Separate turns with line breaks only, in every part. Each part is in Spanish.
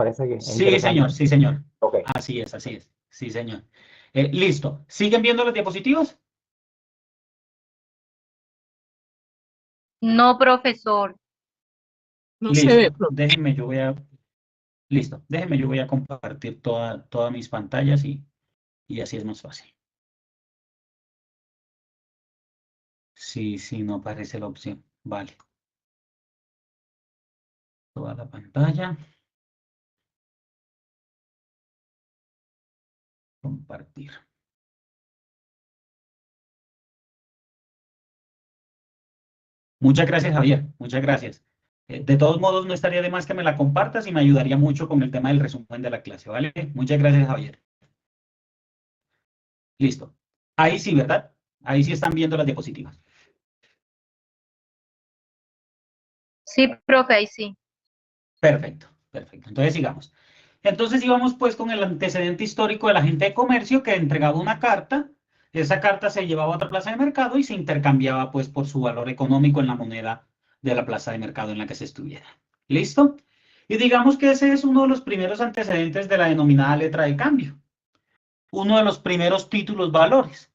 Parece que es
Sí, señor,
interesante.
sí, señor.
Ok.
Así es, así es. Sí, señor. Listo. ¿Siguen viendo las diapositivas?
No, profesor.
No se ve,
Listo.
profe.
Déjenme, yo voy a... Listo. Déjenme, yo voy a compartir todas mis pantallas y así es más fácil. Sí, sí, no aparece la opción. Vale. Toda la pantalla. Compartir. Muchas gracias, Javier. Muchas gracias. De todos modos, no estaría de más que me la compartas y me ayudaría mucho con el tema del resumen de la clase, ¿vale? Muchas gracias, Javier. Listo. Ahí sí, ¿verdad? Ahí sí están viendo las diapositivas.
Sí, profe, ahí sí.
Perfecto, perfecto. Entonces sigamos. Entonces íbamos pues con el antecedente histórico del agente de comercio que entregaba una carta. Esa carta se llevaba a otra plaza de mercado y se intercambiaba pues por su valor económico en la moneda de la plaza de mercado en la que se estuviera. ¿Listo? Y digamos que ese es uno de los primeros antecedentes de la denominada letra de cambio. Uno de los primeros títulos valores.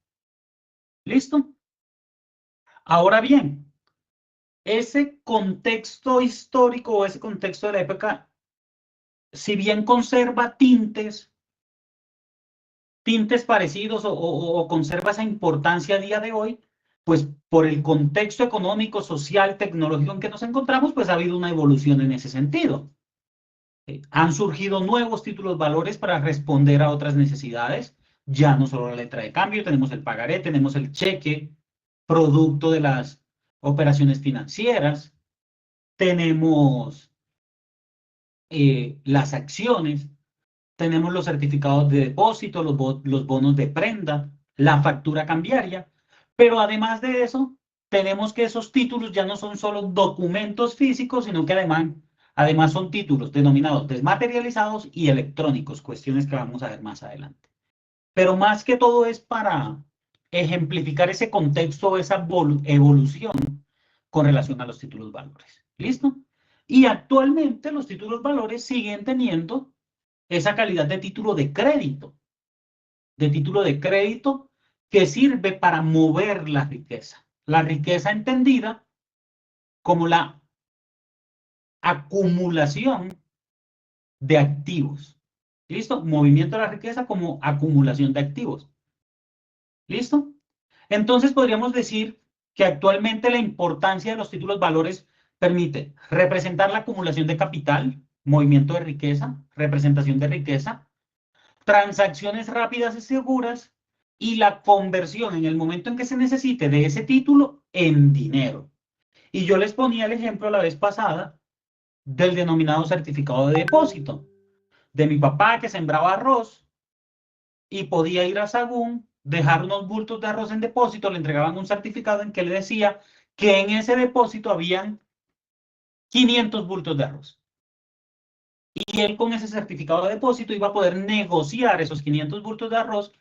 ¿Listo? Ahora bien, ese contexto histórico o ese contexto de la época, si bien conserva tintes parecidos o conserva esa importancia a día de hoy, pues por el contexto económico, social, tecnológico en que nos encontramos, pues ha habido una evolución en ese sentido. Han surgido nuevos títulos valores para responder a otras necesidades, ya no solo la letra de cambio, tenemos el pagaré, tenemos el cheque, producto de las operaciones financieras, tenemos las acciones, tenemos los certificados de depósito, los bonos de prenda, la factura cambiaria, pero además de eso, tenemos que esos títulos ya no son solo documentos físicos, sino que además son títulos denominados desmaterializados y electrónicos, cuestiones que vamos a ver más adelante. Pero más que todo es para ejemplificar ese contexto, esa evolución con relación a los títulos valores. ¿Listo? Y actualmente los títulos valores siguen teniendo esa calidad de título de crédito que sirve para mover la riqueza entendida como la acumulación de activos. ¿Listo? Movimiento de la riqueza como acumulación de activos. ¿Listo? Entonces podríamos decir que actualmente la importancia de los títulos valores permite representar la acumulación de capital, movimiento de riqueza, representación de riqueza, transacciones rápidas y seguras y la conversión en el momento en que se necesite de ese título en dinero. Y yo les ponía el ejemplo la vez pasada del denominado certificado de depósito, de mi papá que sembraba arroz y podía ir a Sagún, dejar unos bultos de arroz en depósito, le entregaban un certificado en que le decía que en ese depósito habían 500 bultos de arroz. Y él con ese certificado de depósito iba a poder negociar esos 500 bultos de arroz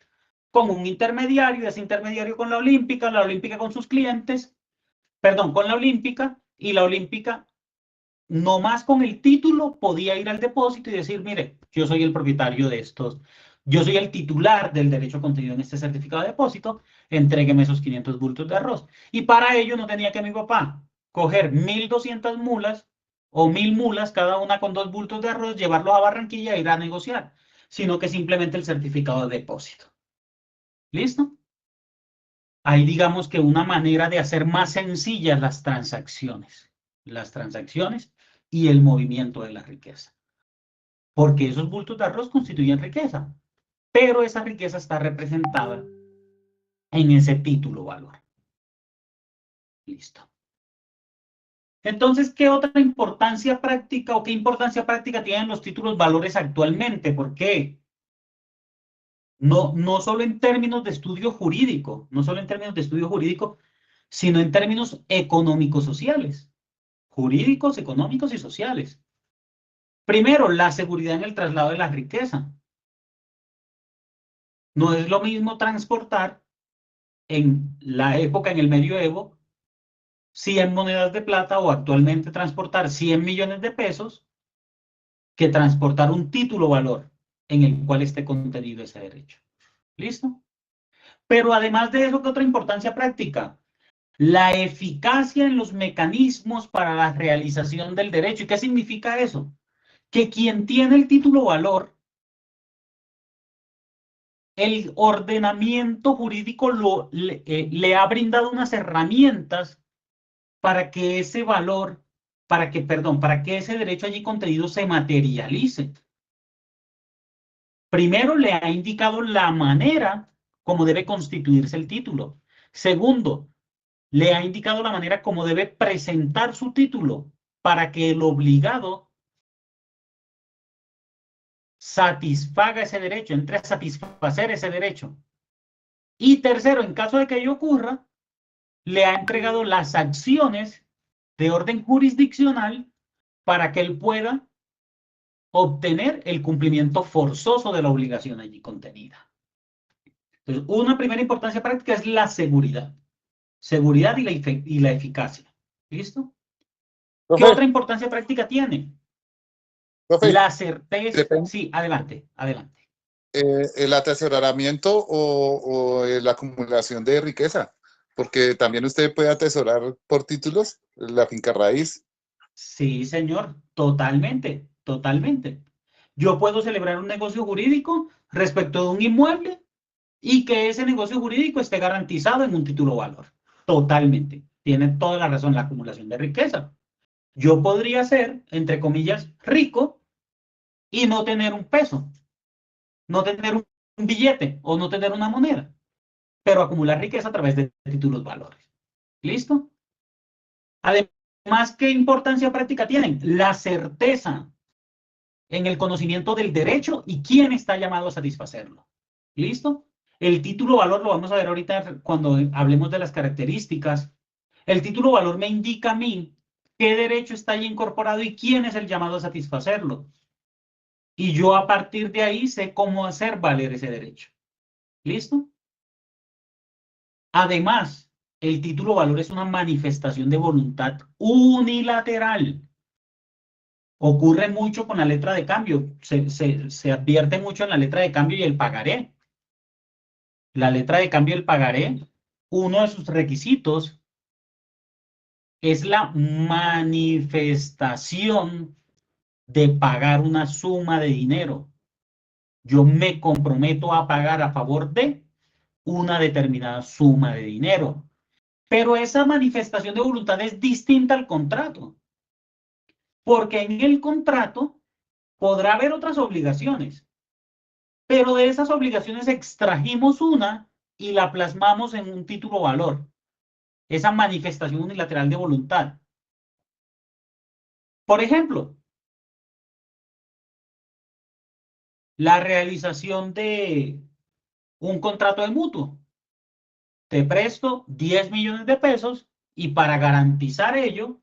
con un intermediario, ese intermediario con la Olímpica con sus clientes, perdón, con la Olímpica, y la Olímpica, no más con el título, podía ir al depósito y decir, mire, yo soy el propietario de estos, yo soy el titular del derecho contenido en este certificado de depósito, entrégueme esos 500 bultos de arroz. Y para ello no tenía que mi papá coger 1.200 mulas o 1.000 mulas, cada una con 2 bultos de arroz, llevarlos a Barranquilla e ir a negociar, sino que simplemente el certificado de depósito. ¿Listo? Hay, digamos que una manera de hacer más sencillas las transacciones y el movimiento de la riqueza. Porque esos bultos de arroz constituyen riqueza, pero esa riqueza está representada en ese título valor. Listo. Entonces, ¿qué otra importancia práctica o qué importancia práctica tienen los títulos valores actualmente? ¿Por qué? No solo en términos de estudio jurídico, sino en términos económicos sociales, jurídicos, económicos y sociales. Primero, la seguridad en el traslado de la riqueza. No es lo mismo transportar en la época, en el medioevo, 100 monedas de plata o actualmente transportar 100 millones de pesos que transportar un título valor en el cual esté contenido ese derecho. ¿Listo? Pero además de eso, ¿qué otra importancia práctica? La eficacia en los mecanismos para la realización del derecho. ¿Y qué significa eso? Que quien tiene el título valor, el ordenamiento jurídico le ha brindado unas herramientas para que ese valor, para que ese derecho allí contenido se materialice. Primero, le ha indicado la manera como debe constituirse el título. Segundo, le ha indicado la manera como debe presentar su título para que el obligado satisfaga ese derecho, entre a satisfacer ese derecho. Y tercero, en caso de que ello ocurra, le ha entregado las acciones de orden jurisdiccional para que él pueda obtener el cumplimiento forzoso de la obligación allí contenida. Entonces, una primera importancia práctica es la seguridad. Seguridad y la eficacia. ¿Listo? ¿Qué
Profe,
otra importancia práctica tiene?
profe,
La certeza.
depende,
Sí, adelante, adelante.
el atesoramiento o la acumulación de riqueza, porque también usted puede atesorar por títulos la finca raíz.
Sí, señor, totalmente, totalmente. Yo puedo celebrar un negocio jurídico respecto de un inmueble y que ese negocio jurídico esté garantizado en un título valor. Totalmente. Tiene toda la razón la acumulación de riqueza. Yo podría ser, entre comillas, rico y no tener un peso, no tener un billete o no tener una moneda, pero acumular riqueza a través de títulos valores. ¿Listo? Además, ¿qué importancia práctica tienen? La certeza en el conocimiento del derecho y quién está llamado a satisfacerlo. ¿Listo? El título valor lo vamos a ver ahorita cuando hablemos de las características. El título valor me indica a mí qué derecho está ahí incorporado y quién es el llamado a satisfacerlo. Y yo a partir de ahí sé cómo hacer valer ese derecho. ¿Listo? Además, el título valor es una manifestación de voluntad unilateral. Ocurre mucho con la letra de cambio. Se advierte mucho en la letra de cambio y el pagaré. La letra de cambio y el pagaré, uno de sus requisitos es la manifestación de pagar una suma de dinero. Yo me comprometo a pagar a favor de una determinada suma de dinero. Pero esa manifestación de voluntad es distinta al contrato. Porque en el contrato podrá haber otras obligaciones. Pero de esas obligaciones extrajimos una y la plasmamos en un título valor. Esa manifestación unilateral de voluntad. Por ejemplo, la realización de un contrato de mutuo. Te presto 10 millones de pesos y para garantizar ello,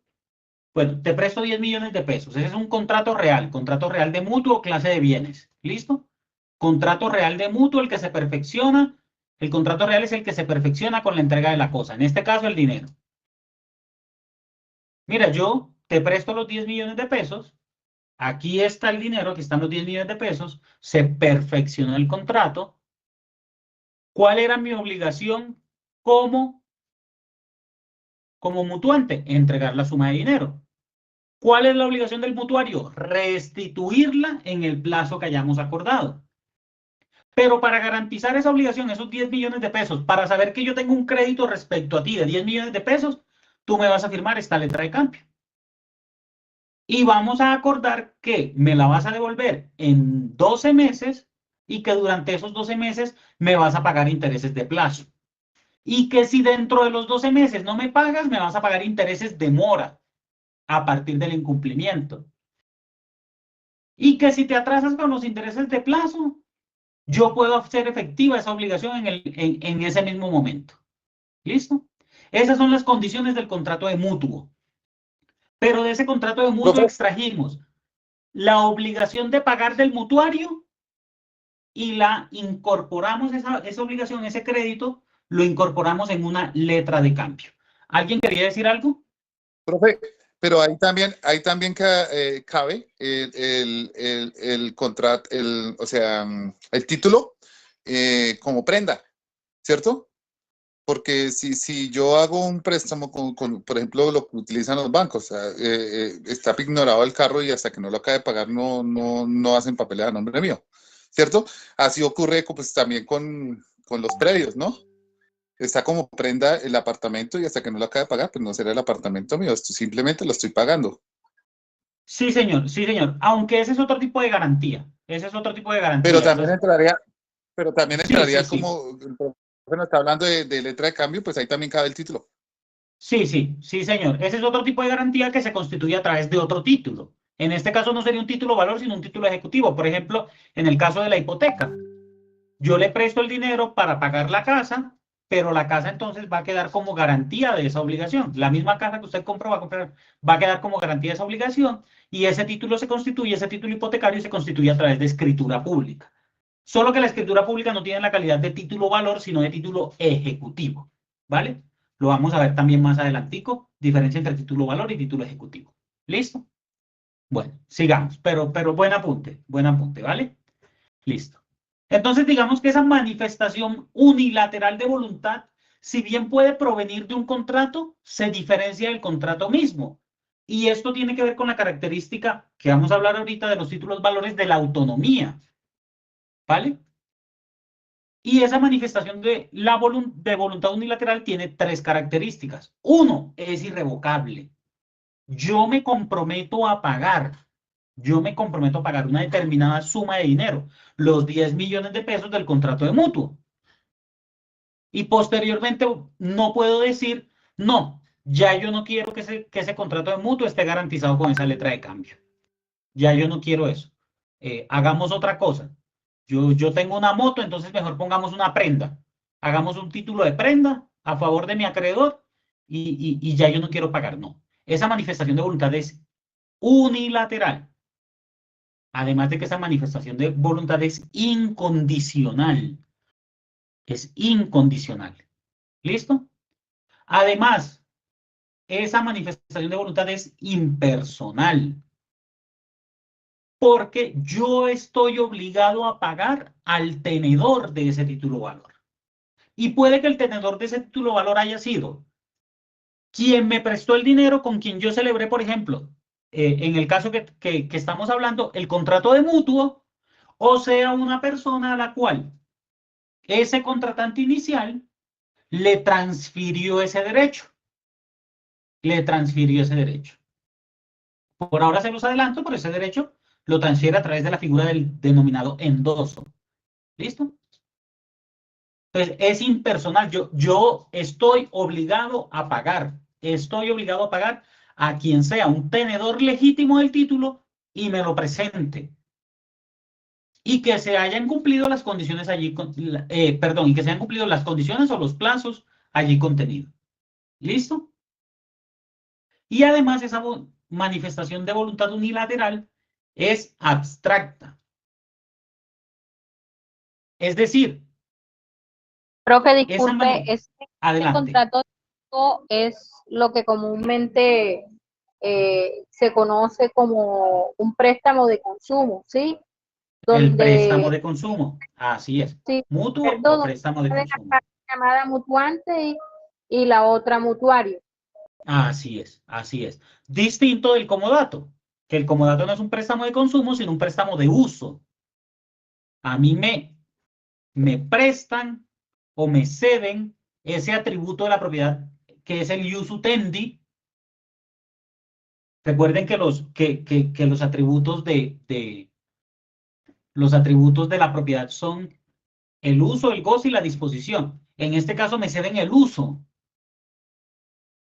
bueno, te presto 10 millones de pesos. Ese es un contrato real de mutuo, clase de bienes. ¿Listo? Contrato real de mutuo, el que se perfecciona. El contrato real es el que se perfecciona con la entrega de la cosa. En este caso, el dinero. Mira, yo te presto los 10 millones de pesos. Aquí está el dinero, aquí están los 10 millones de pesos. Se perfeccionó el contrato. ¿Cuál era mi obligación como mutuante? Entregar la suma de dinero. ¿Cuál es la obligación del mutuario? Restituirla en el plazo que hayamos acordado. Pero para garantizar esa obligación, esos 10 millones de pesos, para saber que yo tengo un crédito respecto a ti de 10 millones de pesos, tú me vas a firmar esta letra de cambio. Y vamos a acordar que me la vas a devolver en 12 meses y que durante esos 12 meses me vas a pagar intereses de plazo. Y que si dentro de los 12 meses no me pagas, me vas a pagar intereses de mora a partir del incumplimiento. Y que si te atrasas con los intereses de plazo, yo puedo hacer efectiva esa obligación en ese mismo momento. ¿Listo? Esas son las condiciones del contrato de mutuo. Pero de ese contrato de mutuo
Profe,
extrajimos la obligación de pagar del mutuario y la incorporamos, esa obligación, ese crédito, lo incorporamos en una letra de cambio. ¿Alguien quería decir algo?
profe, Pero ahí también cabe el contrato, o sea, el título como prenda, ¿cierto? Porque si yo hago un préstamo por ejemplo, lo que utilizan los bancos, o sea, está ignorado el carro y hasta que no lo acabe de pagar no hacen papeles a nombre mío, ¿cierto? Así ocurre pues, también con los predios, ¿no? Está como prenda el apartamento y hasta que no lo acabe de pagar, pues no será el apartamento mío, simplemente lo estoy pagando.
Sí, señor, sí, señor. Aunque ese es otro tipo de garantía. Ese es otro tipo de
Pero
garantía.
también
Entonces,
entraría, pero también
sí, sí,
entraría
sí.
como, bueno, está hablando de letra de cambio, pues ahí también cabe el título.
Sí, sí, sí, señor. Ese es otro tipo de garantía que se constituye a través de otro título. En este caso no sería un título valor, sino un título ejecutivo. Por ejemplo, en el caso de la hipoteca, yo le presto el dinero para pagar la casa, pero la casa entonces va a quedar como garantía de esa obligación. La misma casa que usted compró va a quedar como garantía de esa obligación y ese título ese título hipotecario se constituye a través de escritura pública. Solo que la escritura pública no tiene la calidad de título valor, sino de título ejecutivo, ¿vale? Lo vamos a ver también más adelantico, diferencia entre título valor y título ejecutivo. ¿Listo? Bueno, sigamos, pero buen apunte, ¿vale? Listo. Entonces, digamos que esa manifestación unilateral de voluntad, si bien puede provenir de un contrato, se diferencia del contrato mismo. Y esto tiene que ver con la característica que vamos a hablar ahorita de los títulos valores de la autonomía, ¿vale? Y esa manifestación de voluntad unilateral tiene tres características. Uno, es irrevocable. Yo me comprometo a pagar. Yo me comprometo a pagar una determinada suma de dinero, los 10 millones de pesos del contrato de mutuo. Y posteriormente no puedo decir, no, ya yo no quiero que ese contrato de mutuo esté garantizado con esa letra de cambio. Ya yo no quiero eso. Hagamos otra cosa. Yo tengo una moto, entonces mejor pongamos una prenda. Hagamos un título de prenda a favor de mi acreedor y ya yo no quiero pagar. No. Esa manifestación de voluntad es unilateral. Además de que esa manifestación de voluntad es incondicional. Es incondicional. ¿Listo? Además, esa manifestación de voluntad es impersonal. Porque yo estoy obligado a pagar al tenedor de ese título valor. Y puede que el tenedor de ese título valor haya sido quien me prestó el dinero, con quien yo celebré, por ejemplo, en el caso que estamos hablando, el contrato de mutuo, o sea, una persona a la cual ese contratante inicial le transfirió ese derecho. Le transfirió ese derecho. Por ahora se los adelanto, pero ese derecho lo transfiere a través de la figura del denominado endoso. ¿Listo? Entonces, es impersonal. Yo estoy obligado a pagar. Estoy obligado a pagar a quien sea un tenedor legítimo del título y me lo presente. Y que se hayan cumplido las condiciones allí, perdón, y que se hayan cumplido las condiciones o los plazos allí contenidos. ¿Listo? Y además esa manifestación de voluntad unilateral es abstracta. Es decir,
Profe,
esa
disculpe, este
adelante.
contrato es lo que comúnmente se conoce como un préstamo de consumo, ¿sí?
El préstamo
Donde,
de consumo, así es.
sí,
Mutuo
¿cierto?
o
Donde
préstamo de
una de las
consumo.
partes llamada mutuante y la otra mutuario.
Así es, así es. Distinto del comodato, que el comodato no es un préstamo de consumo, sino un préstamo de uso. A mí me prestan o me ceden ese atributo de la propiedad que es el ius utendi. Recuerden que los atributos los atributos de la propiedad son el uso, el goce y la disposición. En este caso me ceden el uso.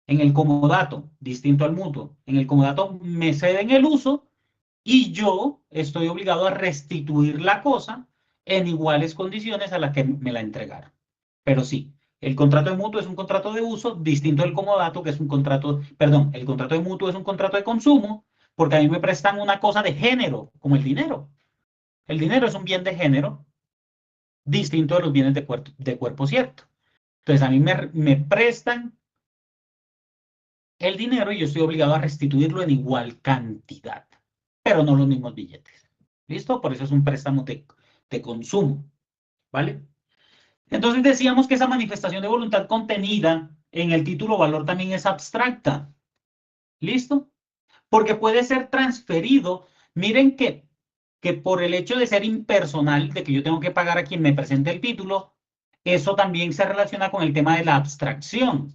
En el comodato, distinto al mutuo, en el comodato me ceden el uso y yo estoy obligado a restituir la cosa en iguales condiciones a las que me la entregaron. Pero sí, el contrato de mutuo es un contrato de uso distinto del comodato, que es un contrato, perdón, el contrato de mutuo es un contrato de consumo, porque a mí me prestan una cosa de género, como el dinero. El dinero es un bien de género distinto de los bienes de cuerpo cierto. Entonces a mí me prestan el dinero y yo estoy obligado a restituirlo en igual cantidad, pero no los mismos billetes. ¿Listo? Por eso es un préstamo de consumo. ¿Vale? Entonces decíamos que esa manifestación de voluntad contenida en el título valor también es abstracta. ¿Listo? Porque puede ser transferido. Miren que por el hecho de ser impersonal, de que yo tengo que pagar a quien me presente el título, eso también se relaciona con el tema de la abstracción.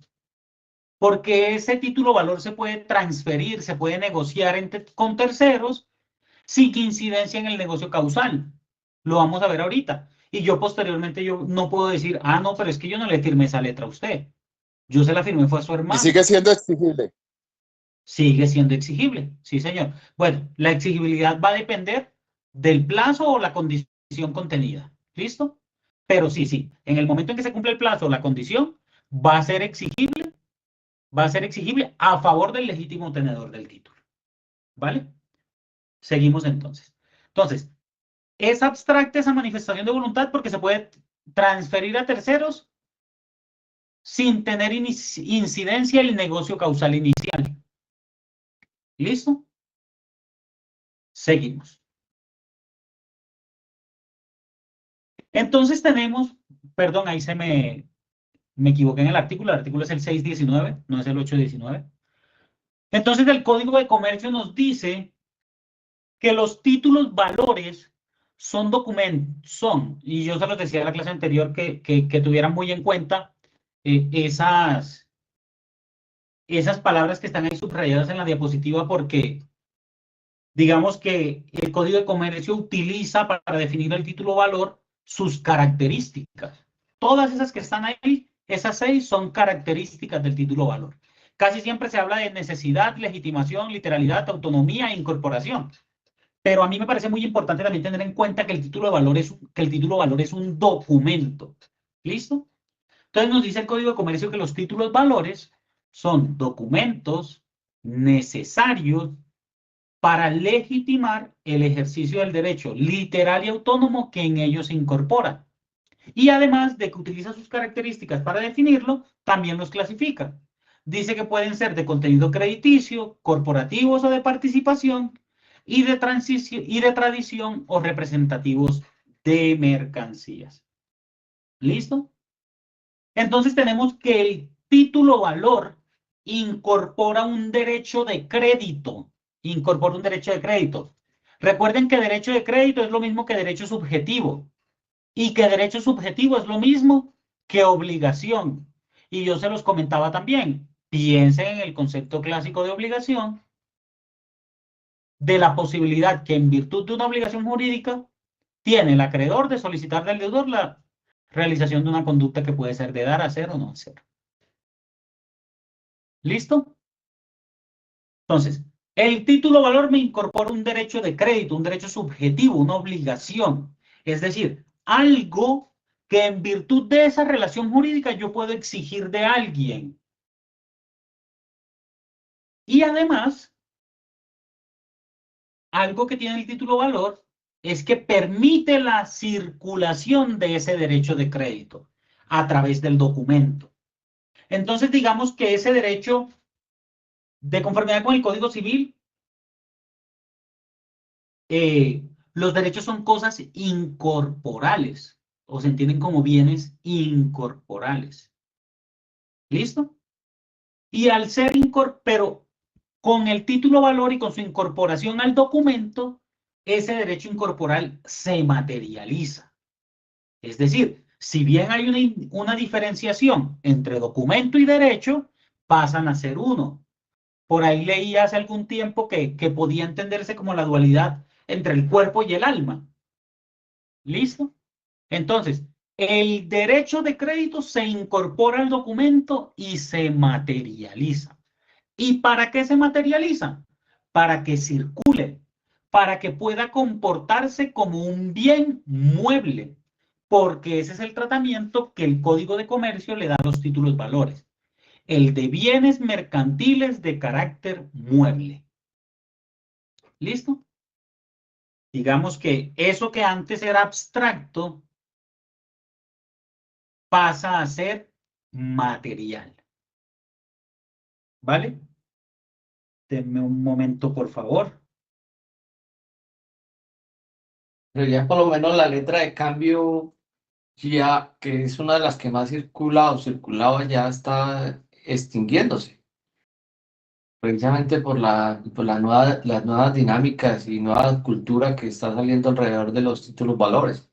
Porque ese título valor se puede transferir, se puede negociar con terceros sin incidencia en el negocio causal. Lo vamos a ver ahorita. Y yo posteriormente yo no puedo decir, ah, no, pero es que yo no le firmé esa letra a usted. Yo se la firmé, fue a su
Y
hermano.
sigue siendo exigible.
Sigue siendo exigible, sí, señor. Bueno, la exigibilidad va a depender del plazo o la condición contenida. ¿Listo? Pero sí, sí. En el momento en que se cumple el plazo o la condición, va a ser exigible a favor del legítimo tenedor del título. ¿Vale? Seguimos entonces. Entonces, es abstracta esa manifestación de voluntad porque se puede transferir a terceros sin tener incidencia el negocio causal inicial. ¿Listo? Seguimos. Entonces tenemos, perdón, ahí me equivoqué en el artículo es el 619, no es el 819. Entonces el Código de Comercio nos dice que los títulos valores son documentos, y yo se los decía en la clase anterior que tuvieran muy en cuenta esas palabras que están ahí subrayadas en la diapositiva porque digamos que el Código de Comercio utiliza para definir el título valor sus características. Todas esas que están ahí, esas 6 son características del título valor. Casi siempre se habla de necesidad, legitimación, literalidad, autonomía e incorporación. Pero a mí me parece muy importante también tener en cuenta que el título valor es un documento. ¿Listo? Entonces nos dice el Código de Comercio que los títulos valores son documentos necesarios para legitimar el ejercicio del derecho literal y autónomo que en ellos se incorpora. Y además de que utiliza sus características para definirlo, también los clasifica. Dice que pueden ser de contenido crediticio, corporativos o de participación, y de tradición o representativos de mercancías. ¿Listo? Entonces tenemos que el título valor incorpora un derecho de crédito. Incorpora un derecho de crédito. Recuerden que derecho de crédito es lo mismo que derecho subjetivo. Y que derecho subjetivo es lo mismo que obligación. Y yo se los comentaba también. Piensen en el concepto clásico de obligación, de la posibilidad que en virtud de una obligación jurídica tiene el acreedor de solicitar del deudor la realización de una conducta que puede ser de dar, hacer o no hacer. ¿Listo? Entonces, el título valor me incorpora un derecho de crédito, un derecho subjetivo, una obligación. Es decir, algo que en virtud de esa relación jurídica yo puedo exigir de alguien. Y además, algo que tiene el título valor es que permite la circulación de ese derecho de crédito a través del documento. Entonces, digamos que ese derecho, de conformidad con el Código Civil, los derechos son cosas incorporales o se entienden como bienes incorporales. ¿Listo? Y al ser pero con el título valor y con su incorporación al documento, ese derecho incorporal se materializa. Es decir, si bien hay una diferenciación entre documento y derecho, pasan a ser uno. Por ahí leí hace algún tiempo que podía entenderse como la dualidad entre el cuerpo y el alma. ¿Listo? Entonces, el derecho de crédito se incorpora al documento y se materializa. ¿Y para qué se materializa? Para que circule, para que pueda comportarse como un bien mueble, porque ese es el tratamiento que el Código de Comercio le da a los títulos valores. El de bienes mercantiles de carácter mueble. ¿Listo? Digamos que eso que antes era abstracto pasa a ser material. ¿Vale? Denme un momento, por favor.
Pero ya por lo menos la letra de cambio, ya que es una de las que más circula o circulaba, ya está extinguiéndose. Precisamente por las nuevas dinámicas y nueva cultura que está saliendo alrededor de los títulos valores.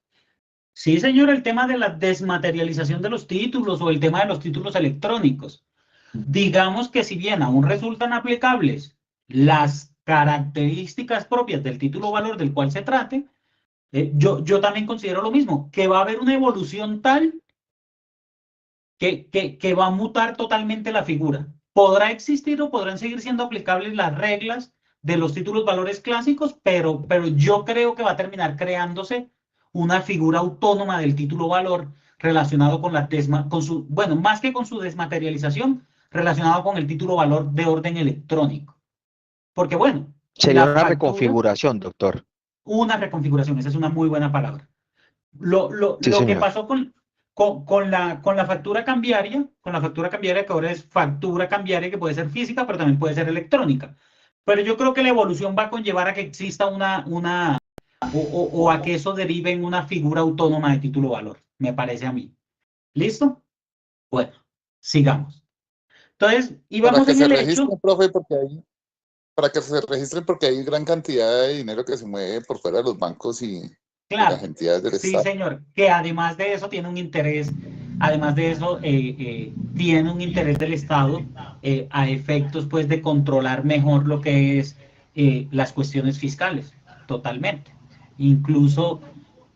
Sí, señor, el tema de la desmaterialización de los títulos o el tema de los títulos electrónicos. Digamos que si bien aún resultan aplicables las características propias del título valor del cual se trate, yo también considero lo mismo, que va a haber una evolución tal que va a mutar totalmente la figura. Podrá existir o podrán seguir siendo aplicables las reglas de los títulos valores clásicos, pero yo creo que va a terminar creándose una figura autónoma del título valor relacionado con bueno, más que con su desmaterialización, relacionado con el título valor de orden electrónico. Porque bueno,
Sería
la
una
factura,
reconfiguración, doctor.
una reconfiguración, esa es una muy buena palabra. Lo
Sí,
que
señor.
pasó con la factura cambiaria, que ahora es factura cambiaria, que puede ser física, pero también puede ser electrónica. Pero yo creo que la evolución va a conllevar a que exista o a que eso derive en una figura autónoma de título valor, me parece a mí. ¿Listo? Bueno, sigamos. Entonces,
Para
íbamos
que
en
se
el
registren,
hecho.
profe, para que se registren porque hay gran cantidad de dinero que se mueve por fuera de los bancos y
Claro,
las entidades del
sí,
Estado.
señor, que además de eso tiene un interés, además de eso tiene un interés del Estado a efectos pues de controlar mejor lo que es las cuestiones fiscales, totalmente. Incluso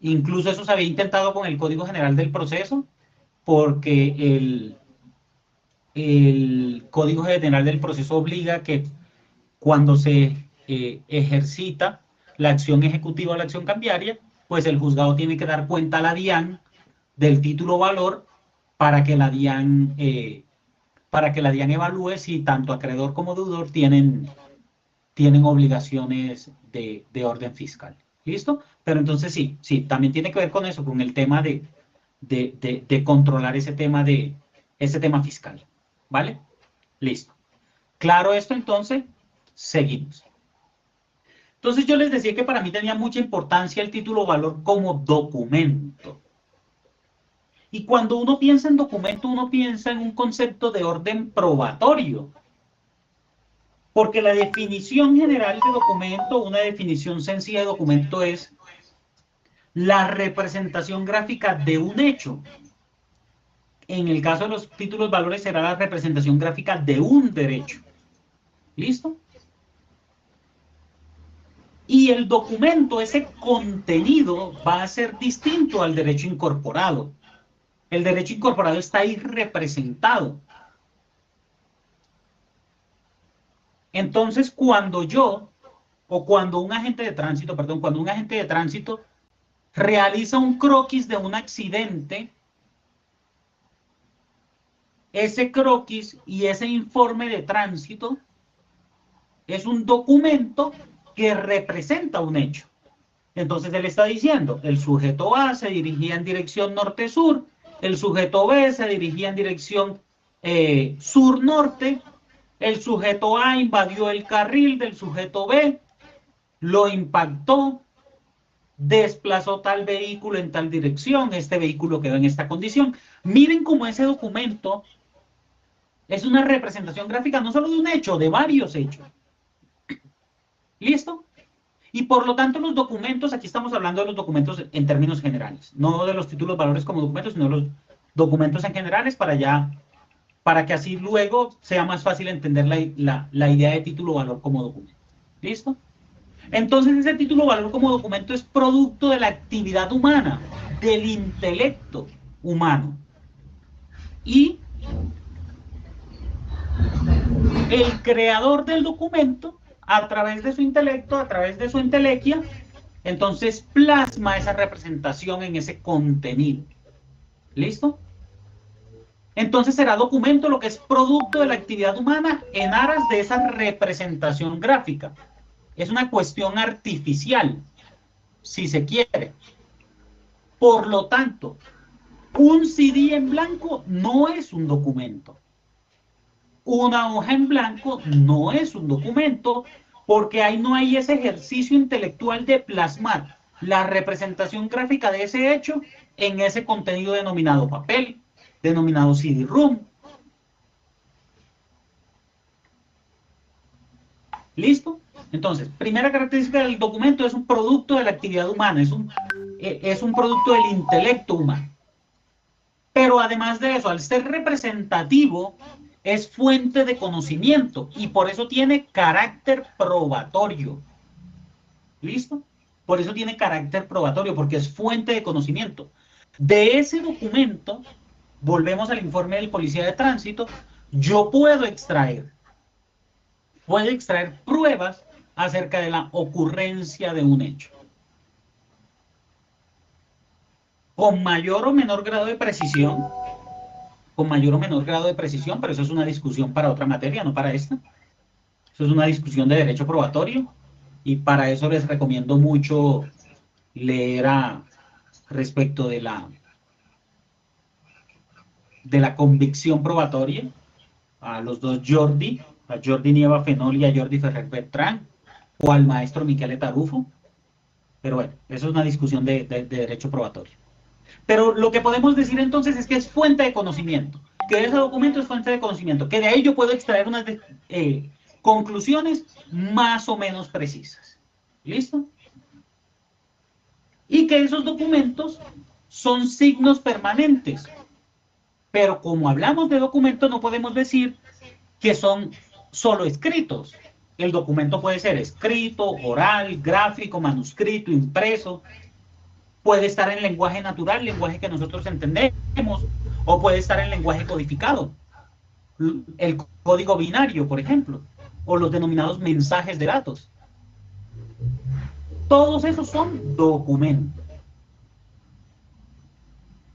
eso se había intentado con el Código General del Proceso, porque el Código General del Proceso obliga que cuando se ejercita la acción ejecutiva o la acción cambiaria, pues el juzgado tiene que dar cuenta a la DIAN del título valor para que la DIAN evalúe si tanto acreedor como deudor tienen obligaciones de orden fiscal. ¿Listo? Pero entonces sí, también tiene que ver con eso, con el tema de controlar ese tema fiscal. ¿Vale? Listo. Claro esto, entonces, seguimos. Entonces yo les decía que para mí tenía mucha importancia el título valor como documento. Y cuando uno piensa en documento, uno piensa en un concepto de orden probatorio. Porque la definición general de documento, una definición sencilla de documento es la representación gráfica de un hecho. En el caso de los títulos valores será la representación gráfica de un derecho. ¿Listo? Y el documento, ese contenido, va a ser distinto al derecho incorporado. El derecho incorporado está ahí representado. Entonces, cuando un agente de tránsito realiza un croquis de un accidente, ese croquis y ese informe de tránsito es un documento que representa un hecho. Entonces él está diciendo, el sujeto A se dirigía en dirección norte-sur, el sujeto B se dirigía en dirección sur-norte, el sujeto A invadió el carril del sujeto B, lo impactó, desplazó tal vehículo en tal dirección, este vehículo quedó en esta condición. Miren cómo ese documento es una representación gráfica no solo de un hecho, de varios hechos. ¿Listo? Y por lo tanto los documentos, aquí estamos hablando de los documentos en términos generales, no de los títulos valores como documentos, sino de los documentos en generales para que así luego sea más fácil entender la idea de título valor como documento. ¿Listo? Entonces ese título valor como documento es producto de la actividad humana, del intelecto humano. Y el creador del documento, a través de su intelecto, a través de su entelequia, entonces plasma esa representación en ese contenido. ¿Listo? Entonces será documento lo que es producto de la actividad humana en aras de esa representación gráfica. Es una cuestión artificial, si se quiere. Por lo tanto, un CD en blanco no es un documento. Una hoja en blanco no es un documento porque ahí no hay ese ejercicio intelectual de plasmar la representación gráfica de ese hecho en ese contenido denominado papel, denominado CD-ROM. ¿Listo? Entonces, primera característica del documento: es un producto de la actividad humana, es un producto del intelecto humano. Pero además de eso, al ser representativo, es fuente de conocimiento y por eso tiene carácter probatorio. ¿Listo? Por eso tiene carácter probatorio, porque es fuente de conocimiento. De ese documento, volvemos al informe del policía de tránsito, yo puedo extraer pruebas acerca de la ocurrencia de un hecho. Con mayor o menor grado de precisión, pero eso es una discusión para otra materia, no para esta. Eso es una discusión de derecho probatorio, y para eso les recomiendo mucho leer respecto de la convicción probatoria a los dos Jordi, a Jordi Nieva Fenol y a Jordi Ferrer Bertrán, o al maestro Michele Tarufo. Pero bueno, eso es una discusión de derecho probatorio. Pero lo que podemos decir entonces es que es fuente de conocimiento, que ese documento es fuente de conocimiento, que de ahí yo puedo extraer unas conclusiones más o menos precisas. ¿Listo? Y que esos documentos son signos permanentes. Pero como hablamos de documentos, no podemos decir que son solo escritos. El documento puede ser escrito, oral, gráfico, manuscrito, impreso. Puede estar en lenguaje natural, lenguaje que nosotros entendemos, o puede estar en lenguaje codificado. El código binario, por ejemplo, o los denominados mensajes de datos. Todos esos son documentos.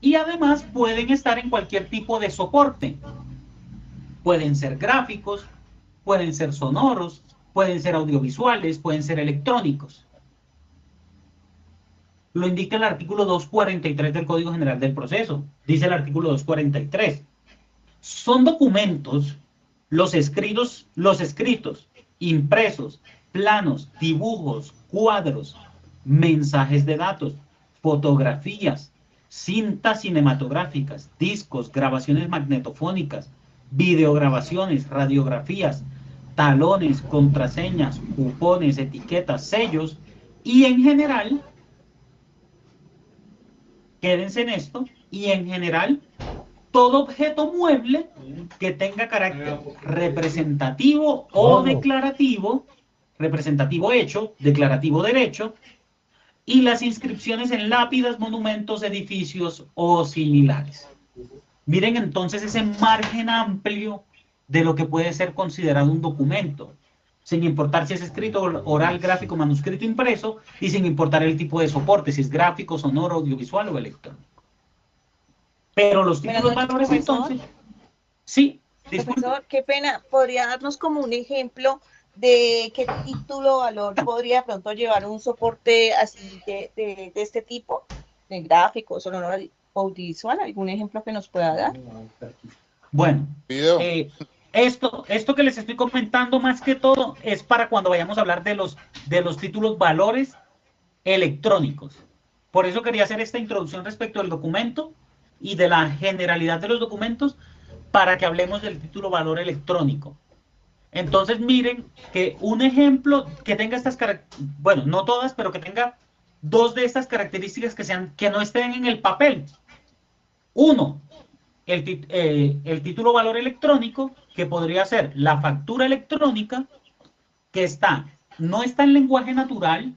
Y además pueden estar en cualquier tipo de soporte. Pueden ser gráficos, pueden ser sonoros, pueden ser audiovisuales, pueden ser electrónicos. Lo indica el artículo 243 del Código General del Proceso. Dice el artículo 243. Son documentos los escritos, impresos, planos, dibujos, cuadros, mensajes de datos, fotografías, cintas cinematográficas, discos, grabaciones magnetofónicas, videograbaciones, radiografías, talones, contraseñas, cupones, etiquetas, sellos y en general, quédense en esto, y en general, todo objeto mueble que tenga carácter representativo o declarativo, representativo hecho, declarativo derecho, y las inscripciones en lápidas, monumentos, edificios o similares. Miren entonces ese margen amplio de lo que puede ser considerado un documento, sin importar si es escrito, oral, gráfico, manuscrito, impreso, y sin importar el tipo de soporte, si es gráfico, sonoro, audiovisual o electrónico. Pero los títulos valores entonces... Sí, disculpe.
Profesor, qué pena, ¿podría darnos como un ejemplo de qué título valor podría de pronto llevar un soporte así de este tipo, de gráfico, sonoro, audiovisual? ¿Algún ejemplo que nos pueda dar?
Bueno, esto que les estoy comentando más que todo es para cuando vayamos a hablar de los títulos valores electrónicos. Por eso quería hacer esta introducción respecto al documento y de la generalidad de los documentos, para que hablemos del título valor electrónico. Entonces miren que un ejemplo que tenga estas características, bueno, no todas, pero que tenga dos de estas características que no estén en el papel. Uno, el título valor electrónico, que podría ser la factura electrónica, que no está en lenguaje natural,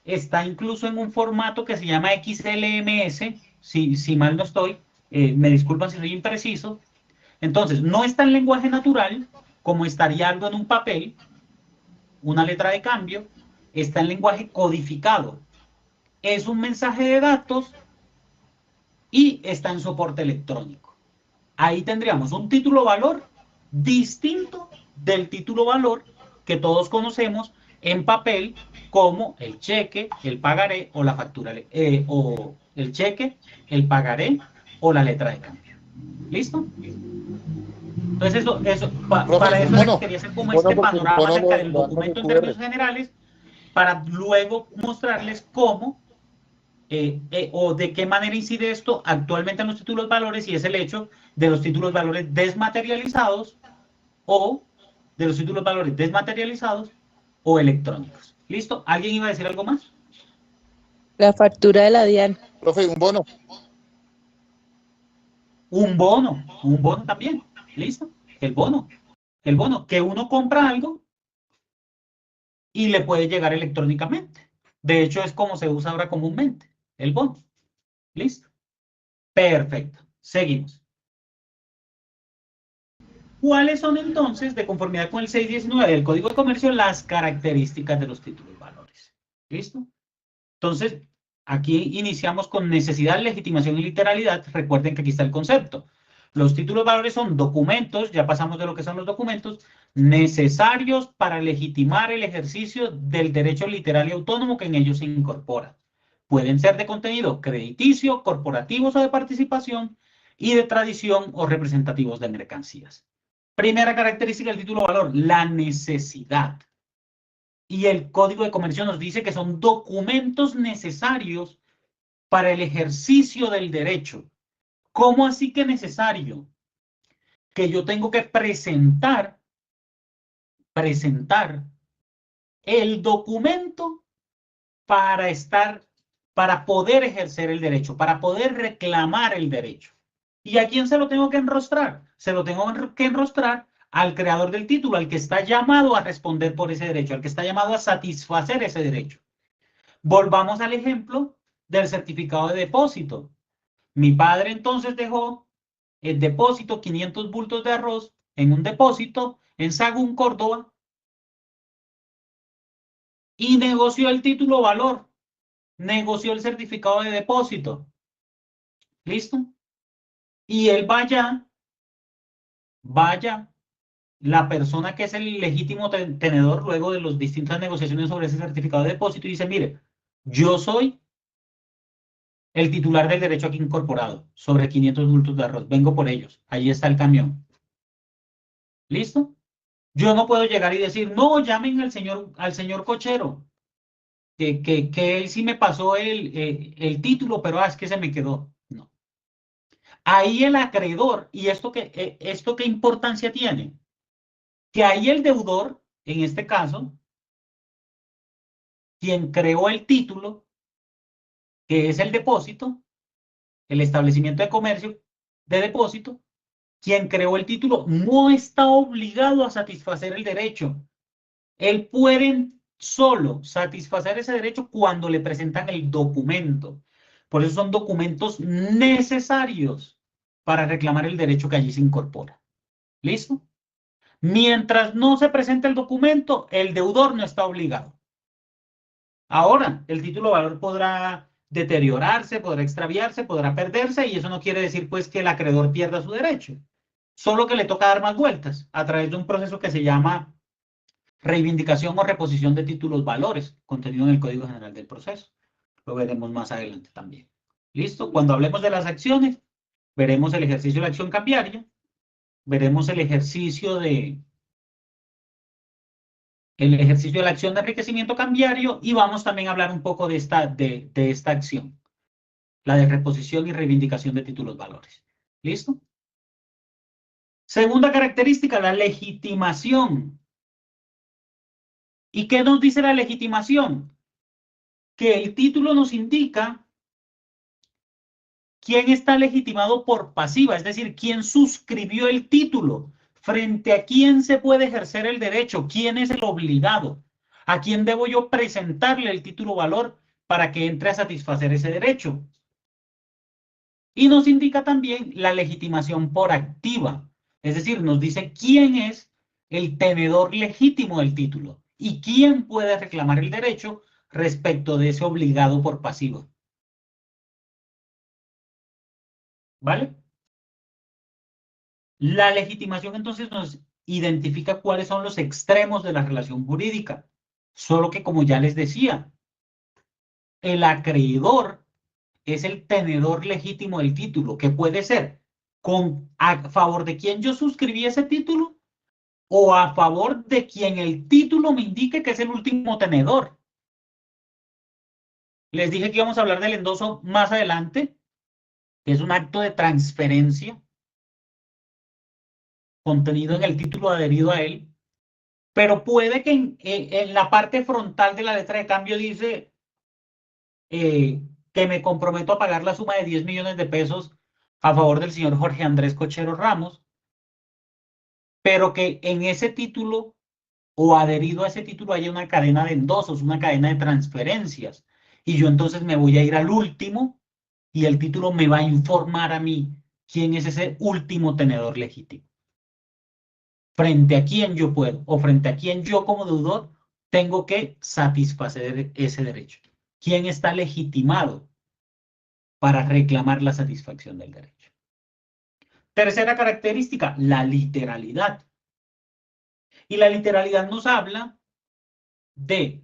está incluso en un formato que se llama XLMS, si mal no estoy, me disculpan si soy impreciso. Entonces, no está en lenguaje natural, como estaría algo en un papel, una letra de cambio, está en lenguaje codificado. Es un mensaje de datos y está en soporte electrónico. Ahí tendríamos un título valor distinto del título valor que todos conocemos en papel, como el cheque, el pagaré o la factura, o el cheque, el pagaré o la letra de cambio. ¿Listo? Entonces,
Profe,
para eso
un
era que
bono.
quería hacer como
Un bono
este
porque el
panorama
bono
acerca del
lo dan con el
documento en
QR.
términos generales, para luego mostrarles cómo o de qué manera incide esto actualmente en los títulos valores, y es el hecho de los títulos valores desmaterializados o de los títulos valores desmaterializados o electrónicos. ¿Listo? ¿Alguien iba a decir algo más?
La factura de la DIAN.
Profe, un bono.
Un bono también. ¿Listo? El bono, que uno compra algo y le puede llegar electrónicamente. De hecho, es como se usa ahora comúnmente, el bono. ¿Listo? Perfecto. Seguimos. ¿Cuáles son entonces, de conformidad con el 619 del Código de Comercio, las características de los títulos valores? ¿Listo? Entonces, aquí iniciamos con necesidad, legitimación y literalidad. Recuerden que aquí está el concepto. Los títulos valores son documentos, ya pasamos de lo que son los documentos, necesarios para legitimar el ejercicio del derecho literal y autónomo que en ellos se incorpora. Pueden ser de contenido crediticio, corporativos o de participación, y de tradición o representativos de mercancías. Primera característica del título valor, la necesidad. Y el Código de Comercio nos dice que son documentos necesarios para el ejercicio del derecho. ¿Cómo así que necesario? Que yo tengo que presentar el documento para poder ejercer el derecho, para poder reclamar el derecho. ¿Y a quién se lo tengo que enrostrar? Se lo tengo que enrostrar al creador del título, al que está llamado a responder por ese derecho, al que está llamado a satisfacer ese derecho. Volvamos al ejemplo del certificado de depósito. Mi padre entonces dejó el depósito, 500 bultos de arroz, en un depósito en Sagún, Córdoba, y negoció el título valor, negoció el certificado de depósito. ¿Listo? Y él vaya, la persona que es el legítimo tenedor luego de las distintas negociaciones sobre ese certificado de depósito y dice, mire, yo soy el titular del derecho aquí incorporado sobre 500 bultos de arroz. Vengo por ellos. Ahí está el camión. ¿Listo? Yo no puedo llegar y decir, no, llamen al señor cochero, que él sí me pasó el título, pero es que se me quedó. No. Ahí el acreedor, y esto qué importancia tiene, que ahí el deudor, en este caso, quien creó el título, que es el depósito, el establecimiento de comercio de depósito, quien creó el título no está obligado a satisfacer el derecho. Él puede solo satisfacer ese derecho cuando le presentan el documento. Por eso son documentos necesarios para reclamar el derecho que allí se incorpora. ¿Listo? Mientras no se presente el documento, el deudor no está obligado. Ahora, el título de valor podrá deteriorarse, podrá extraviarse, podrá perderse, y eso no quiere decir pues que el acreedor pierda su derecho. Solo que le toca dar más vueltas a través de un proceso que se llama reivindicación o reposición de títulos valores, contenido en el Código General del Proceso. Lo veremos más adelante también. ¿Listo? Cuando hablemos de las acciones, veremos el ejercicio de la acción cambiaria, veremos el ejercicio de la acción de enriquecimiento cambiario, y vamos también a hablar un poco de esta acción, la de reposición y reivindicación de títulos valores. ¿Listo? Segunda característica, la legitimación. ¿Y qué nos dice la legitimación? Que el título nos indica quién está legitimado por pasiva, es decir, quién suscribió el título, frente a quién se puede ejercer el derecho, quién es el obligado, a quién debo yo presentarle el título valor para que entre a satisfacer ese derecho. Y nos indica también la legitimación por activa, es decir, nos dice quién es el tenedor legítimo del título y quién puede reclamar el derecho respecto de ese obligado por pasivo. ¿Vale? La legitimación entonces nos identifica cuáles son los extremos de la relación jurídica. Solo que, como ya les decía, el acreedor es el tenedor legítimo del título, que puede ser a favor de quién yo suscribí ese título o a favor de quien el título me indique que es el último tenedor. Les dije que íbamos a hablar del endoso más adelante, que es un acto de transferencia contenido en el título adherido a él, pero puede que en la parte frontal de la letra de cambio dice que me comprometo a pagar la suma de 10 millones de pesos a favor del señor Jorge Andrés Cochero Ramos, pero que en ese título o adherido a ese título haya una cadena de endosos, una cadena de transferencias, y yo entonces me voy a ir al último y el título me va a informar a mí quién es ese último tenedor legítimo. Frente a quién yo puedo o frente a quién yo como deudor tengo que satisfacer ese derecho. ¿Quién está legitimado para reclamar la satisfacción del derecho? Tercera característica, la literalidad. Y la literalidad nos habla de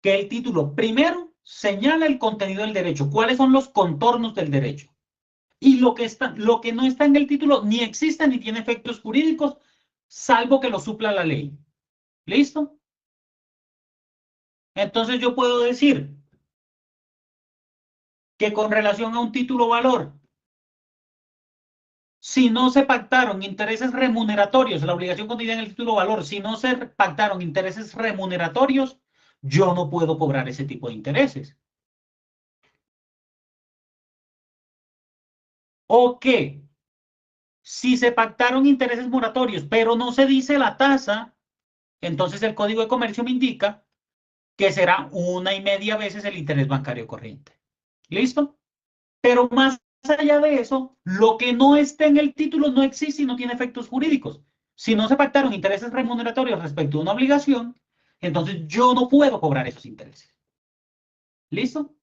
que el título primero señala el contenido del derecho, cuáles son los contornos del derecho. Y lo que no está en el título ni existe ni tiene efectos jurídicos, salvo que lo supla la ley. ¿Listo? Entonces yo puedo decir que con relación a un título valor, si no se pactaron intereses remuneratorios, la obligación contenida en el título valor, si no se pactaron intereses remuneratorios, yo no puedo cobrar ese tipo de intereses. O que si se pactaron intereses moratorios, pero no se dice la tasa, entonces el Código de Comercio me indica que será 1,5 veces el interés bancario corriente. ¿Listo? Pero más allá de eso, lo que no esté en el título no existe y no tiene efectos jurídicos. Si no se pactaron intereses remuneratorios respecto a una obligación, entonces yo no puedo cobrar esos intereses. ¿Listo?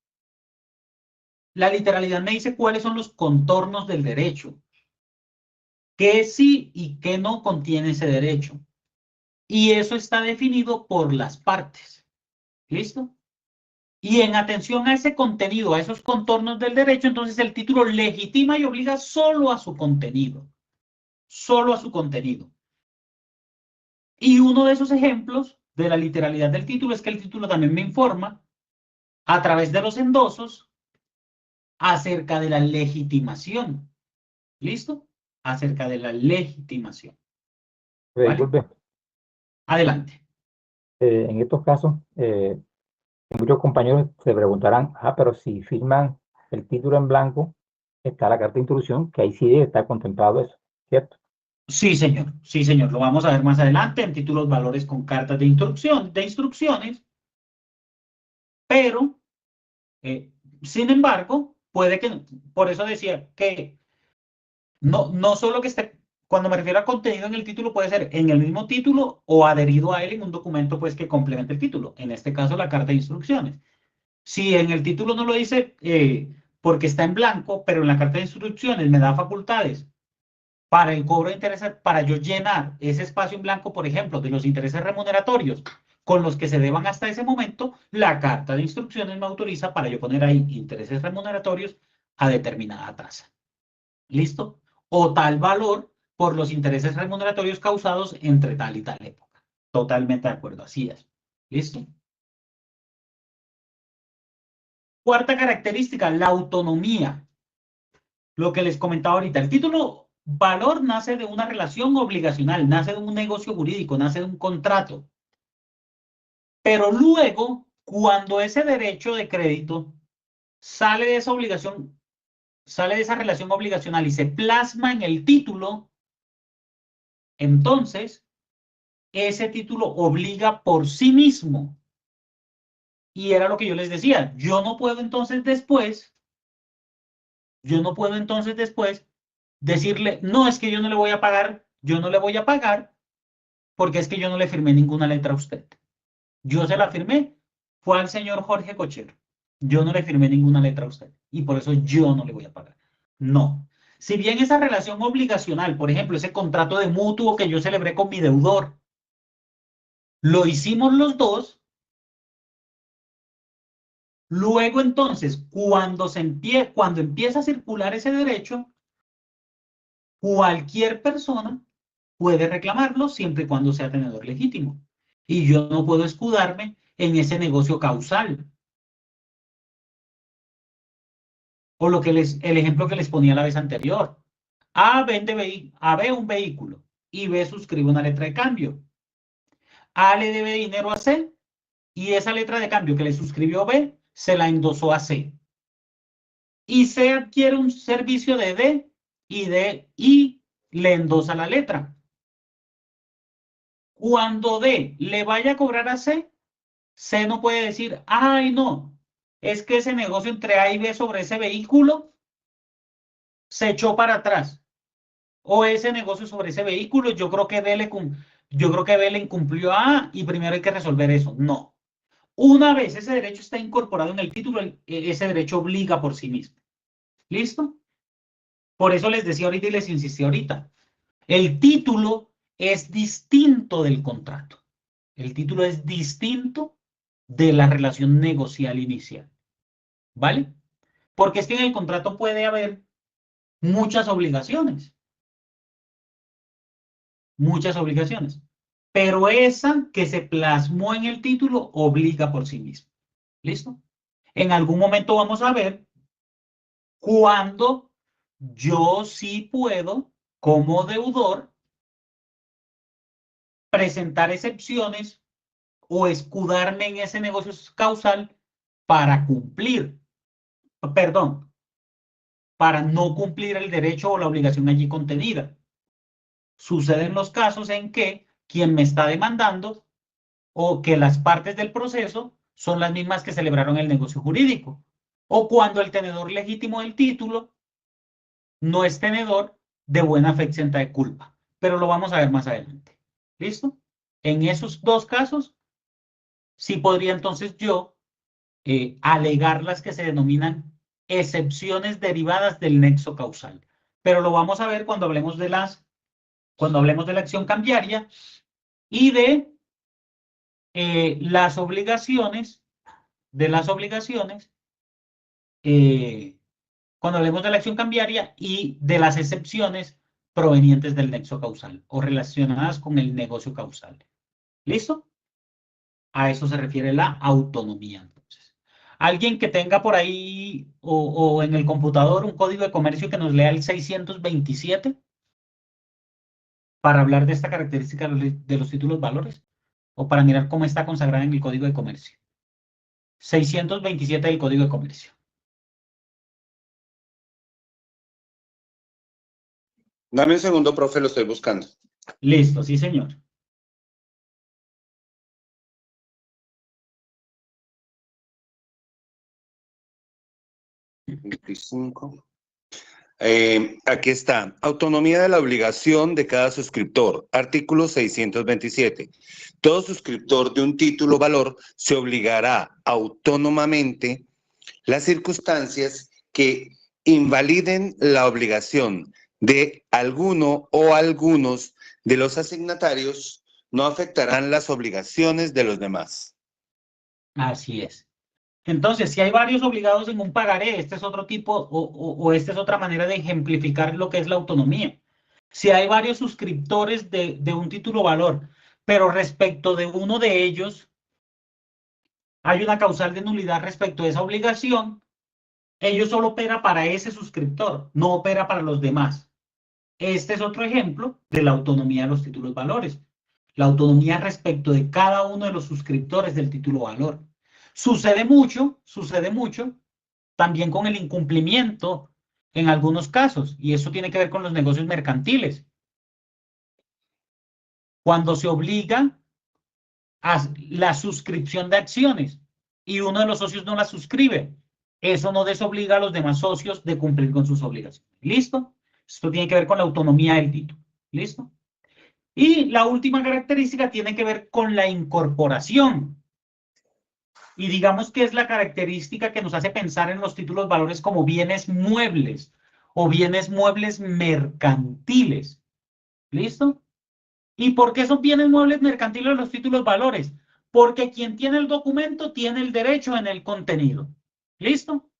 La literalidad me dice cuáles son los contornos del derecho. Qué sí y qué no contiene ese derecho. Y eso está definido por las partes. ¿Listo? Y en atención a ese contenido, a esos contornos del derecho, entonces el título legitima y obliga solo a su contenido. Solo a su contenido. Y uno de esos ejemplos de la literalidad del título es que el título también me informa a través de los endosos acerca de la legitimación. ¿Listo? Acerca de la legitimación. ¿Vale?
Disculpe,
Adelante.
en estos casos, muchos compañeros se preguntarán, pero si firman el título en blanco, está la carta de instrucción, que ahí sí debe estar contemplado eso, ¿cierto?
Sí, señor. Sí, señor. Lo vamos a ver más adelante en títulos valores con cartas de instrucciones. Pero, sin embargo, puede que, por eso decía que no solo que esté, cuando me refiero a contenido en el título, puede ser en el mismo título o adherido a él en un documento pues que complemente el título. En este caso, la carta de instrucciones. Si en el título no lo dice porque está en blanco, pero en la carta de instrucciones me da facultades para el cobro de intereses, para yo llenar ese espacio en blanco, por ejemplo, de los intereses remuneratorios con los que se deban hasta ese momento, la carta de instrucciones me autoriza para yo poner ahí intereses remuneratorios a determinada tasa. ¿Listo? O tal valor por los intereses remuneratorios causados entre tal y tal época. Totalmente de acuerdo, así es. ¿Listo? Cuarta característica, la autonomía. Lo que les comentaba ahorita, el título valor nace de una relación obligacional, nace de un negocio jurídico, nace de un contrato. Pero luego, cuando ese derecho de crédito sale de esa obligación, sale de esa relación obligacional y se plasma en el título, entonces ese título obliga por sí mismo. Y era lo que yo les decía, yo no puedo entonces después decirle, no, es que yo no le voy a pagar, porque es que yo no le firmé ninguna letra a usted. Yo se la firmé, fue al señor Jorge Cochero. Yo no le firmé ninguna letra a usted y por eso yo no le voy a pagar. No. Si bien esa relación obligacional, por ejemplo, ese contrato de mutuo que yo celebré con mi deudor, lo hicimos los dos, Luego, entonces, cuando empieza a circular ese derecho, cualquier persona puede reclamarlo siempre y cuando sea tenedor legítimo. Y yo no puedo escudarme en ese negocio causal. O el ejemplo que les ponía la vez anterior. A ve un vehículo y B suscribe una letra de cambio. A le debe dinero a C y esa letra de cambio que le suscribió B se la endosó a C. Y C adquiere un servicio de D y le endosa la letra. Cuando D le vaya a cobrar a C, C no puede decir, ay no, es que ese negocio entre A y B sobre ese vehículo se echó para atrás. O ese negocio sobre ese vehículo, yo creo que B le incumplió a A y primero hay que resolver eso. No. Una vez ese derecho está incorporado en el título, ese derecho obliga por sí mismo. ¿Listo? Por eso les decía ahorita y les insistí ahorita. El título es distinto del contrato. El título es distinto de la relación negocial inicial. ¿Vale? Porque es que en el contrato puede haber muchas obligaciones. Muchas obligaciones. Pero esa que se plasmó en el título obliga por sí misma. ¿Listo? En algún momento vamos a ver cuando yo sí puedo, como deudor, presentar excepciones o escudarme en ese negocio causal para cumplir, perdón, para no cumplir el derecho o la obligación allí contenida. Suceden los casos en que quien me está demandando o que las partes del proceso son las mismas que celebraron el negocio jurídico, o cuando el tenedor legítimo del título no es tenedor de buena fe exenta de culpa, pero lo vamos a ver más adelante. ¿Listo? En esos dos casos, sí podría entonces yo alegar las que se denominan excepciones derivadas del nexo causal, pero lo vamos a ver cuando hablemos de cuando hablemos de la acción cambiaria y de las obligaciones, cuando hablemos de la acción cambiaria y de las excepciones provenientes del nexo causal o relacionadas con el negocio causal. ¿Listo? A eso se refiere la autonomía, entonces. Alguien que tenga por ahí o en el computador un código de comercio que nos lea el 627 para hablar de esta característica de los títulos valores o para mirar cómo está consagrada en el código de comercio. 627 del código de comercio.
Dame un segundo, profe, lo estoy buscando.
Listo, sí, señor.
Aquí está. Autonomía de la obligación de cada suscriptor. Artículo 627. Todo suscriptor de un título valor se obligará autónomamente las circunstancias que invaliden la obligación de alguno o algunos de los asignatarios no afectarán las obligaciones de los demás.
Así es. Entonces, si hay varios obligados en un pagaré, este es otro tipo o esta es otra manera de ejemplificar lo que es la autonomía. Si hay varios suscriptores de un título valor, pero respecto de uno de ellos hay una causal de nulidad respecto a esa obligación, ello solo opera para ese suscriptor, no opera para los demás. Este es otro ejemplo de la autonomía de los títulos valores. La autonomía respecto de cada uno de los suscriptores del título valor. Sucede mucho también con el incumplimiento en algunos casos, y eso tiene que ver con los negocios mercantiles. Cuando se obliga a la suscripción de acciones y uno de los socios no la suscribe, eso no desobliga a los demás socios de cumplir con sus obligaciones. ¿Listo? Esto tiene que ver con la autonomía del título. ¿Listo? Y la última característica tiene que ver con la incorporación. Y digamos que es la característica que nos hace pensar en los títulos valores como bienes muebles o bienes muebles mercantiles. ¿Listo? ¿Y por qué son bienes muebles mercantiles los títulos valores? Porque quien tiene el documento tiene el derecho en el contenido. ¿Listo?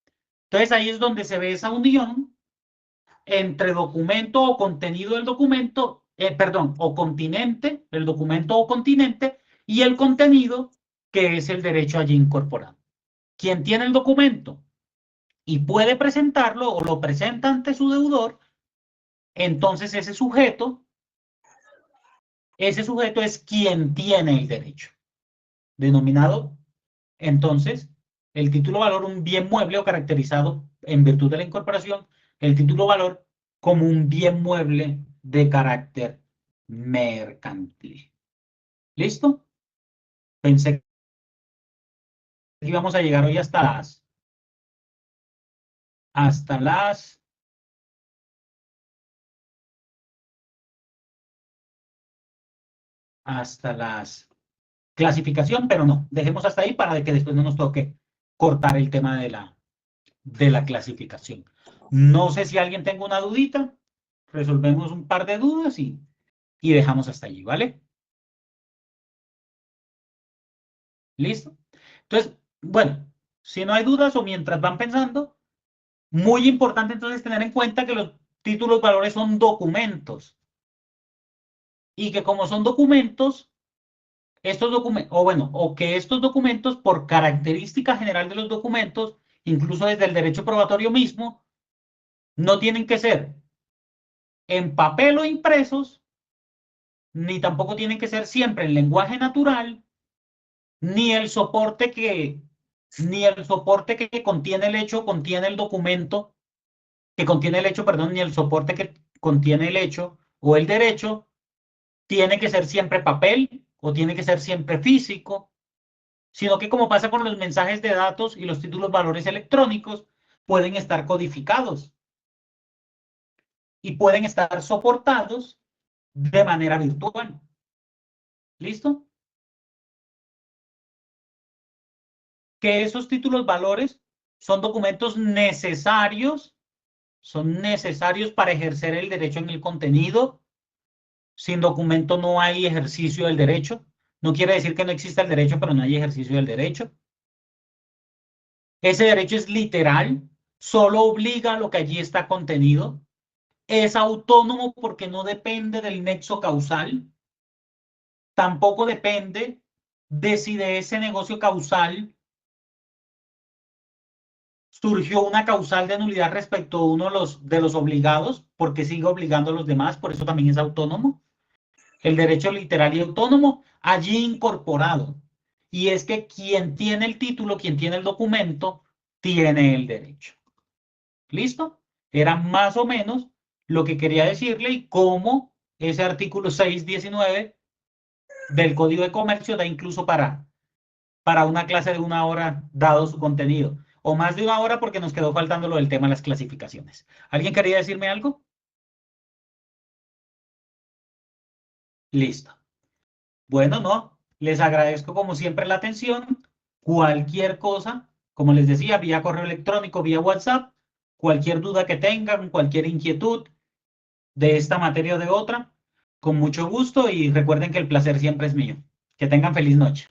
Entonces ahí es donde se ve esa unión entre documento o contenido del documento, perdón, o continente, el documento o continente, y el contenido, que es el derecho allí incorporado. Quien tiene el documento y puede presentarlo o lo presenta ante su deudor, entonces ese sujeto es quien tiene el derecho, denominado entonces el título valor un bien mueble o caracterizado en virtud de la incorporación, el título valor como un bien mueble de carácter mercantil. ¿Listo? Pensé que íbamos a llegar hoy hasta las clasificación, pero no, dejemos hasta ahí para que después no nos toque cortar el tema de la clasificación. No sé si alguien tenga una dudita, resolvemos un par de dudas y dejamos hasta allí, ¿vale? ¿Listo? Entonces, bueno, si no hay dudas o mientras van pensando, muy importante entonces tener en cuenta que los títulos valores son documentos y que como son documentos, estos documentos, o que estos documentos, por característica general de los documentos, incluso desde el derecho probatorio mismo, no tienen que ser en papel o impresos, ni tampoco tienen que ser siempre en lenguaje natural, ni el soporte que contiene el hecho, contiene el documento, que contiene el hecho, perdón, ni el soporte que contiene el hecho o el derecho, tiene que ser siempre papel o tiene que ser siempre físico, sino que como pasa con los mensajes de datos y los títulos valores electrónicos, pueden estar codificados y pueden estar soportados de manera virtual. ¿Listo? Que esos títulos valores son documentos necesarios, para ejercer el derecho en el contenido. Sin documento no hay ejercicio del derecho. No quiere decir que no exista el derecho, pero no hay ejercicio del derecho. Ese derecho es literal, solo obliga a lo que allí está contenido. Es autónomo porque no depende del nexo causal. Tampoco depende de si de ese negocio causal surgió una causal de nulidad respecto a uno de los obligados, porque sigue obligando a los demás, por eso también es autónomo. El derecho literal y autónomo allí incorporado. Y es que quien tiene el título, quien tiene el documento, tiene el derecho. ¿Listo? Era más o menos lo que quería decirle y cómo ese artículo 619 del Código de Comercio da incluso para una clase de 1 hora, dado su contenido. O más de 1 hora porque nos quedó faltando lo del tema de las clasificaciones. ¿Alguien quería decirme algo? Listo. Bueno, no. Les agradezco como siempre la atención. Cualquier cosa, como les decía, vía correo electrónico, vía WhatsApp, cualquier duda que tengan, cualquier inquietud de esta materia o de otra, con mucho gusto y recuerden que el placer siempre es mío. Que tengan feliz noche.